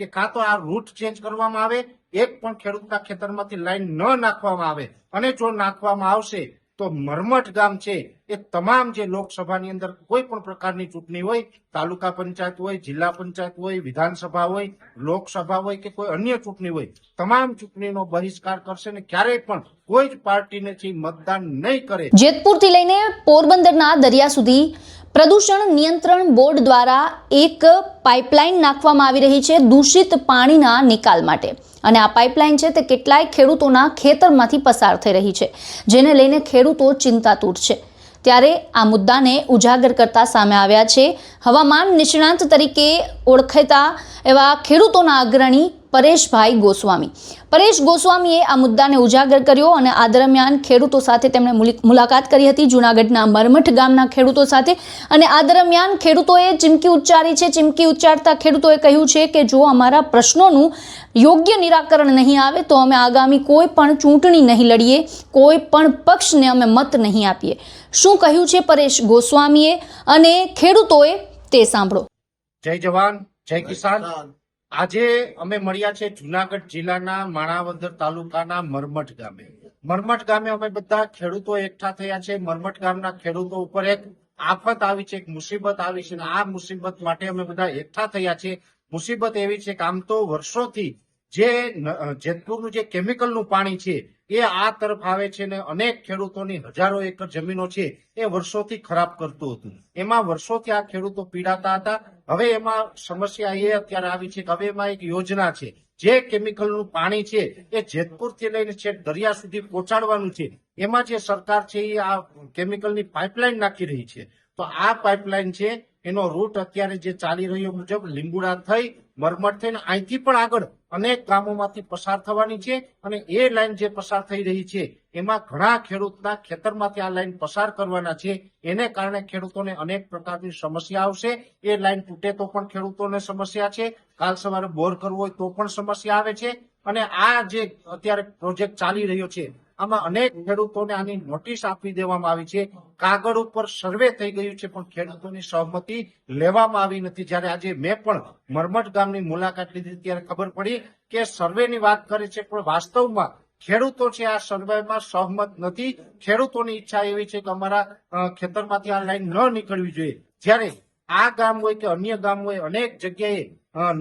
કે કાં તો આ રૂટ ચેન્જ કરવામાં આવે, એક પણ ખેડૂતના ખેતરમાંથી લાઈન ન નાખવામાં આવે, અને જો નાખવામાં આવશે તો મરમઠ ગામ છે એ તમામ જે લોકસભાની અંદર કોઈ પણ પ્રકારની ચૂંટણી હોય, તાલુકા પંચાયત હોય, જિલ્લા પંચાયત હોય, વિધાનસભા હોય, લોકસભા હોય કે કોઈ અન્ય ચૂંટણી હોય, તમામ ચૂંટણીનો બહિષ્કાર કરશે ને ક્યારેય પણ કોઈ જ પાર્ટીને મતદાન નહીં કરે। જેતપુરથી લઈને પોરબંદરના દરિયા સુધી પ્રદૂષણ નિયંત્રણ બોર્ડ દ્વારા એક પાઇપલાઇન નાખવામાં આવી રહી છે દૂષિત પાણીના નિકાલ માટે, અને આ પાઇપલાઇન છે તે કેટલાય ખેડૂતોના ખેતરમાંથી પસાર થઈ રહી છે, જેને લઈને ખેડૂતો ચિંતાતુર છે। ત્યારે આ મુદ્દાને ઉજાગર કરતા સામે આવ્યા છે હવામાન નિષ્ણાંત તરીકે ઓળખાતા એવા ખેડૂતોના અગ્રણી પરેશભાઈ ગોસ્વામી। પરેશ ગોસ્વામીએ આ મુદ્દાને ઉજાગર કર્યો અને આ દરમિયાન ખેડૂતો સાથે તેમણે મુલાકાત કરી હતી જૂનાગઢના મરમઠ ગામના ખેડૂતો સાથે, અને આ દરમિયાન ખેડૂતોએ ચીમકી ઉચ્ચારી છે। ચીમકી ઉચ્ચારતા ખેડૂતોએ કહ્યું છે કે જો અમારા પ્રશ્નોનું યોગ્ય નિરાકરણ નહીં આવે તો અમે આગામી કોઈ પણ ચૂંટણી નહીં લડીએ, કોઈ પણ પક્ષને અમે મત નહીં આપીએ। શું કહ્યું છે પરેશ ગોસ્વામીએ અને ખેડૂતોએ તે સાંભળો। જય જવાન જય કિસાન। આજે અમે મળ્યા છે જૂનાગઢ જિલ્લાના માણાવદર તાલુકાના મરમઠ ગામે। મરમઠ ગામે અમે બધા ખેડૂતો એકઠા થયા છે। મરમઠ ગામના ખેડૂતો ઉપર એક આફત આવી છે, એક મુસીબત આવી છે, અને આ મુસીબત માટે અમે બધા એકઠા થયા છે। મુસીબત એવી છે કે આમ તો વર્ષોથી જે જેતપુરનું જે કેમિકલનું પાણી છે એ આ તરફ આવે છે ને અનેક ખેડૂતોની હજારો એકર જમીનો છે એ વર્ષોથી ખરાબ કરતું હતું। એમાં વર્ષોથી આ ખેડૂતો પીડાતા હતા। હવે એમાં સમસ્યા એ અત્યારે આવી છે કે હવે એમાં એક યોજના છે, જે કેમિકલનું પાણી છે એ જેતપુરથી લઈને છેક દરિયા સુધી પહોંચાડવાનું છે। એમાં જે સરકાર છે એ આ કેમિકલની પાઇપલાઇન નાખી રહી છે। તો આ પાઇપલાઇન છે એનો રૂટ અત્યારે જે ચાલી રહ્યો મુજબ લીંબુડા થઈ મરમઠ થઈને અહીંથી પણ આગળ અનેક ગામોમાંથી પસાર થવાની છે, અને એ લાઈન જે પસાર થઈ રહી છે એમાં ઘણા ખેડૂતના ખેતરમાંથી આ લાઈન પસાર કરવાના છે। એને કારણે ખેડૂતોને અનેક પ્રકારની સમસ્યા આવશે। એ લાઈન તૂટે તો પણ ખેડૂતોને સમસ્યા છે, કાલ સવારે બોર કરવો હોય તો પણ સમસ્યા આવે છે। અને આ જે અત્યારે પ્રોજેક્ટ ચાલી રહ્યો છે આમાં અનેક ખેડૂતોને આની નોટિસ આપી દેવામાં આવી છે। કાગળ ઉપર સર્વે થઈ ગયું છે પણ ખેડૂતોની સહમતિ લેવામાં આવી નથી। જ્યારે આજે મેં પણ મરમઠ ગામની મુલાકાત લીધી ત્યારે ખબર પડી કે સર્વેની વાત કરે છે પણ વાસ્તવમાં ખેડૂતો છે આ સર્વેમાં સહમત નથી। ખેડૂતોની ઈચ્છા એવી છે કે અમારા ખેતરમાંથી આ લાઈન ન નીકળવી જોઈએ। જ્યારે આ ગામ હોય કે અન્ય ગામ હોય અનેક જગ્યાએ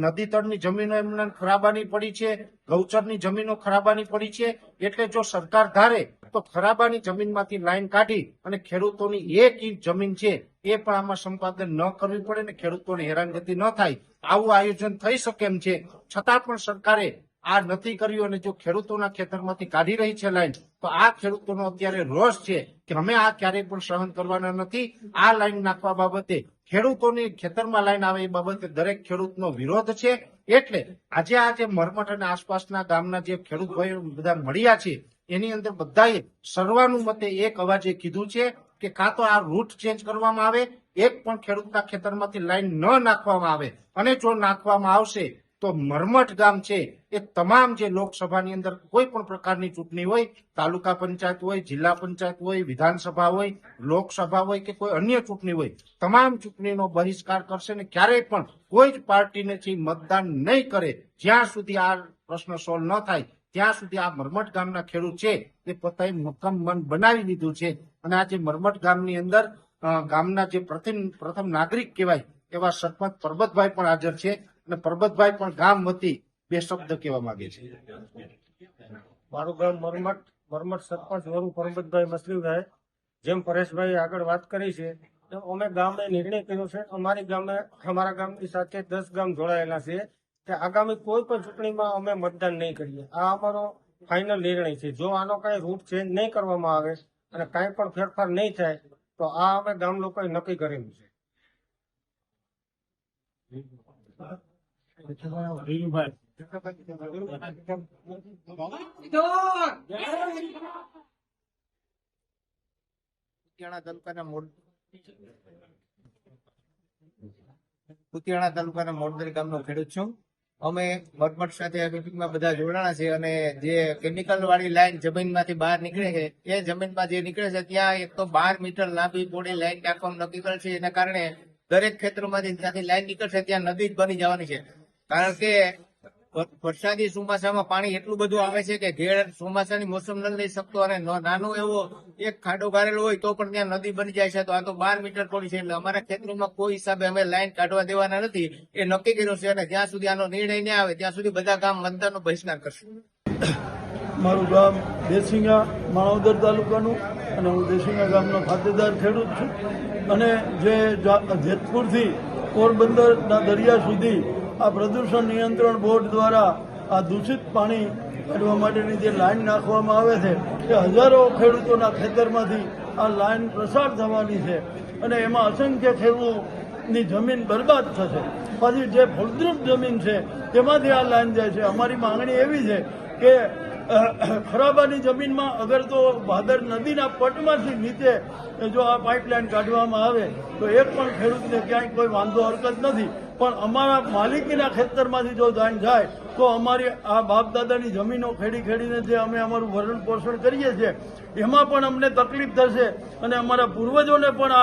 નદી તળની જમીનો એમને ખરાબાની પડી છે, ગૌચરની જમીનો ખરાબાની પડી છે। એટલે જો સરકાર ધારે તો ખરાબાની જમીનમાંથી લાઈન કાઢી અને ખેડૂતોની 1 ઇંચ જમીન છે એ પણ આમાં સંપાદન ન કરવી પડે ને ખેડૂતોને હેરાનગતિ ન થાય, આવું આયોજન થઈ શકે એમ છે। છતાં પણ સરકારે આ નથી કર્યું, અને જો ખેડૂતોના ખેતરમાંથી કાઢી રહી છે લાઈન તો આ ખેડૂતોનો અત્યારે રોષ છે કે અમે આ ક્યારેય પણ સહન કરવાના નથી। આ લાઈન નાખવા બાબતે ખેડૂતોની ખેતરમાં લાઈન આવે એ બાબતે દરેક ખેડૂતનો વિરોધ છે। એટલે આજે મરમઠ અને આસપાસના ગામના જે ખેડૂત ભાઈઓ બધા મળ્યા છે એની અંદર બધાએ સર્વાનુમતે એક અવાજે કીધું છે કે કાં તો આ રૂટ ચેન્જ કરવામાં આવે, એક પણ ખેડૂતના ખેતરમાંથી લાઈન ન નાખવામાં આવે, અને જો નાખવામાં આવશે તો મરમઠ ગામ છે એ તમામ જે લોકસભાની અંદર કોઈ પણ પ્રકારની ચૂંટણી હોય, તાલુકા પંચાયત હોય, જિલ્લા પંચાયત હોય, વિધાનસભા હોય, લોકસભા હોય કે કોઈ અન્ય ચૂંટણી હોય, તમામ ચૂંટણીનો બહિષ્કાર કરશે ને ક્યારેય પણ કોઈ જ પાર્ટીને મતદાન નહીં કરે। જ્યાં સુધી આ પ્રશ્ન સોલ્વ ન થાય ત્યાં સુધી આ મરમઠ ગામના ખેડૂત છે એ પોતાએ મક્કમ મન બનાવી લીધું છે। અને આજે મરમઠ ગામની અંદર ગામના જે પ્રથમ નાગરિક કહેવાય એવા સરપંચ પરબતભાઈ પણ હાજર છે, અને પરબતભાઈ પણ ગામ વતી 2 શબ્દ કહેવા માંગે છે। મારું ગામ મરમઠ સરપંચ વરુ પરબતભાઈ મસલીભાઈ। જેમ પરેશભાઈ આગળ વાત કરી છે અમે ગામે નિર્ણય કર્યો છે, અમારા ગામની સાથે 10 ગામ જોડાયેલા છે કે આગામી કોઈ પણ ચૂંટણીમાં અમે મતદાન નહીં કરીએ। આ અમારો ફાઇનલ નિર્ણય છે। જો આનો કઈ રૂટ ચેન્જ નહીં કરવામાં આવે અને કાંઈ પણ ફેરફાર નહીં થાય તો આ અમે ગામ લોકોએ નક્કી કરેલું છે। કુતિયાણા તાલુકાના મોરદરી ગામનો ખેડૂત છું। અમે મરમઠ સાથે મીટિંગમાં બધા જોડાણા છે, અને જે કેમિકલ વાળી લાઈન જમીનમાંથી બહાર નીકળે છે એ જમીનમાં જે નીકળે છે ત્યાં એક તો 12 મીટર લાંબી પોળી લાઈન નાખવાનું નક્કી કરે છે। એના કારણે દરેક ખેતરોમાંથી ત્યાંથી લાઈન નીકળશે ત્યાં નદી જ બની જવાની છે, કારણ કે વરસાદી ચોમાસામાં પાણી એટલું બધું આવે છે કે ઘેર ચોમાસાની મોસમ ન લઈ શકતો અને નાનો એવો એક ખાડો ગાળેલો હોય તો પણ ત્યાં નદી બની જાય છે. તો આ તો 12 મીટર થોડી છે એટલે અમારા ખેતરોમાં કોઈ હિસાબે અમે લાઈન કાઢવા દેવાના નથી એ નક્કી કર્યું છે અને જ્યાં સુધી આનો નિર્ણય નહીં આવે ત્યાં સુધી બધા ગામ મતદાનનો બહિષ્કાર કરશું. મારું ગામ દેસિંગા માણાવદર તાલુકાનું અને હું દેસિંગા ગામનો ખાતેદાર ખેડૂત છું અને જે જેતપુરથી પોરબંદરના દરિયા સુધી આ પ્રદૂષણ નિયંત્રણ બોર્ડ દ્વારા આ દૂષિત પાણી કાઢવા માટેની જે લાઈન નાખવામાં આવે છે એ હજારો ખેડૂતોના ખેતરમાંથી આ લાઈન પ્રસાર થવાની છે અને એમાં અસંખ્ય ખેડૂતોની જમીન બરબાદ થશે. પછી જે ફળદ્રુપ જમીન છે તેમાંથી આ લાઈન જાય છે. અમારી માંગણી એવી છે કે ખરાબાની જમીનમાં અગર તો ભાદર નદીના પટમાંથી નીચે જો આ પાઇપલાઇન કાઢવામાં આવે તો એક પણ ખેડૂતને ક્યાંય કોઈ વાંધો હરકત નથી, પણ અમારા માલિકીના ખેતરમાંથી જો લાઈન જાય તો અમારી આ બાપ દાદાની જમીનો ખેડીને જે અમે અમારું ભરણ પોષણ કરીએ છીએ એમાં પણ અમને તકલીફ થશે અને અમારા પૂર્વજોને પણ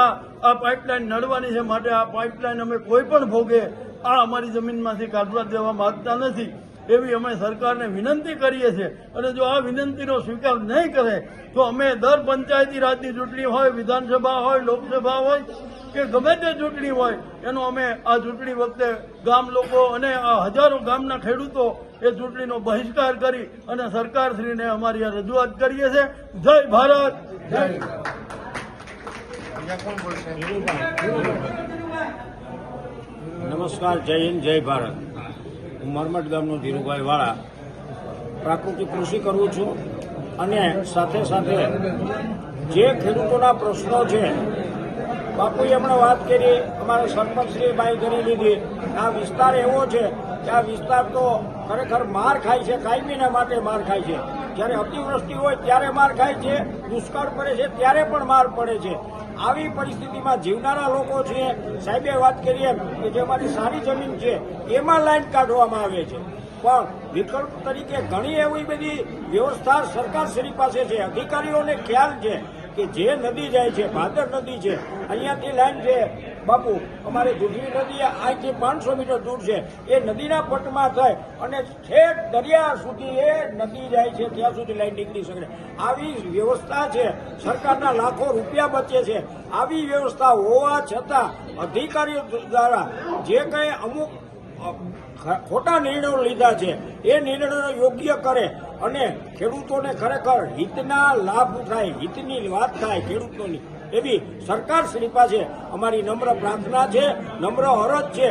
આ પાઇપલાઇન નડવાની છે. માટે આ પાઇપલાઇન અમે કોઈ પણ ભોગે આ અમારી જમીનમાંથી કાઢવા દેવા માંગતા નથી એવી અમે સરકારને વિનંતી કરીએ છીએ. અને જો આ વિનંતીનો સ્વીકાર નહીં કરે તો અમે દર પંચાયતી રાજની ચૂંટણી હોય, વિધાનસભા હોય, લોકસભા હોય કે ગમે તે ચૂંટણી હોય એનો અમે આ ચૂંટણી વખતે ગામ લોકો અને આ હજારો ગામના ખેડૂતો એ ચૂંટણીનો બહિષ્કાર કરી અને સરકારશ્રીને અમારી આ રજૂઆત કરીએ છીએ. જય ભારત, જય નમસ્કાર, જય હિન્દ, જય ભારત. હું મરમટ ગામનો ધીરુભાઈ વાળા પ્રાકૃતિક કૃષિ કરું છું અને સાથે સાથે જે ખેડૂતોના પ્રશ્નો છે બાપુએ હમણાં વાત કરી, અમારા સરપંચશ્રીએ બાઈ કરી લીધી. આ વિસ્તાર એવો છે કે આ વિસ્તાર તો ખરેખર માર ખાય છે, કાયમીના માટે માર ખાય છે. જ્યારે અતિવૃષ્ટિ હોય ત્યારે માર ખાય છે, દુષ્કાળ પડે છે ત્યારે પણ માર પડે છે. આવી પરિસ્થિતિમાં જીવનારા લોકો છે, સાહેબે વાત કરી એમ કે જે અમારી સારી જમીન છે એમાં લાઈન કાઢવામાં આવે છે, પણ વિકલ્પ તરીકે ઘણી એવી બધી વ્યવસ્થા સરકારશ્રી પાસે છે. અધિકારીઓને ખ્યાલ છે કે જે નદી જાય છે, ભાદર નદી છે, અહીંયાથી લાઈન છે બાપુ અમારે જુગલી નદી અહીંથી 500 મીટર દૂર છે, એ નદીના પટમાં થઈ અને ઠેઠ દરિયા સુધી એ નદી જાય છે ત્યાં સુધી લાઈન નીકળી શકે. આવી વ્યવસ્થા છે, સરકારના લાખો રૂપિયા બચે છે. આવી વ્યવસ્થા હોવા છતાં અધિકારીઓ દ્વારા જે કંઈ અમુક ખોટા નિર્ણયો લીધા છે એ નિર્ણયો યોગ્ય કરે અને ખેડૂતોને ખરેખર હિતના લાભ થાય, હિતની વાત થાય ખેડૂતોની, એવી સરકારશ્રી પાસે અમારી નમ્ર પ્રાર્થના છે, નમ્ર અરજ છે.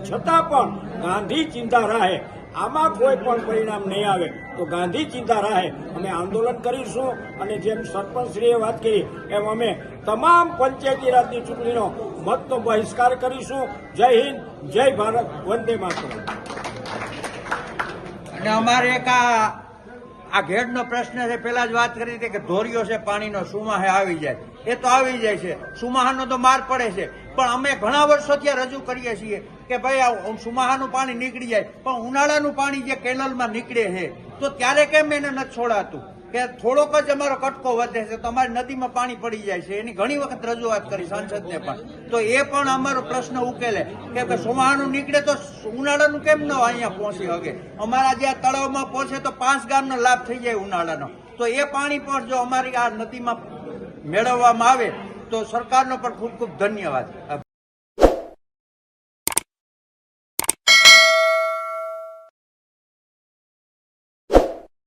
છતાં પણ ગાંધી ચિંતા રાહે આમાં કોઈ પણ પરિણામ નહીં આવે તો ગાંધી ચિંતા રાહે અમે આંદોલન કરીશું અને જેમ સરપંચશ્રીએ વાત કરી એમ અમે તમામ પંચાયતી રાજની ચૂંટણીનો મતનો બહિષ્કાર કરીશું. જય હિન્દ, જય ભારત, વંદે માતરમ. અને અમારે એક આ ઘેડનો પ્રશ્ન છે, પેલા જ વાત કરી હતી કે ધોરીઓ છે પાણીનો સુમાહે આવી જાય, એ તો આવી જાય છે, સુમાહાનો તો માર પડે છે. પણ અમે ઘણા વર્ષોથી રજૂ કરીએ છીએ કે ભાઈ આ સુમાહાનું પાણી નીકળી જાય, પણ ઉનાળાનું પાણી જે કેનલમાં નીકળે છે તો ત્યારે કેમ એને નથી છોડાતું કે થોડોક જ અમારો કટકો વધે છે તો અમારી નદીમાં પાણી પડી જાય છે. એની ઘણી વખત રજૂઆત કરી સાંસદને પણ, તો એ પણ અમારો પ્રશ્ન ઉકેલે કે સોમાહાનું નીકળે તો ઉનાળાનું કેમ ન અહીંયા પહોંચી શકે. અમારા જે આ તળાવમાં પહોંચે તો 5 ગામનો લાભ થઈ જાય ઉનાળાનો. તો એ પાણી પણ જો અમારી આ નદીમાં મેળવવામાં આવે તો સરકારનો પણ ખૂબ ખૂબ ધન્યવાદ.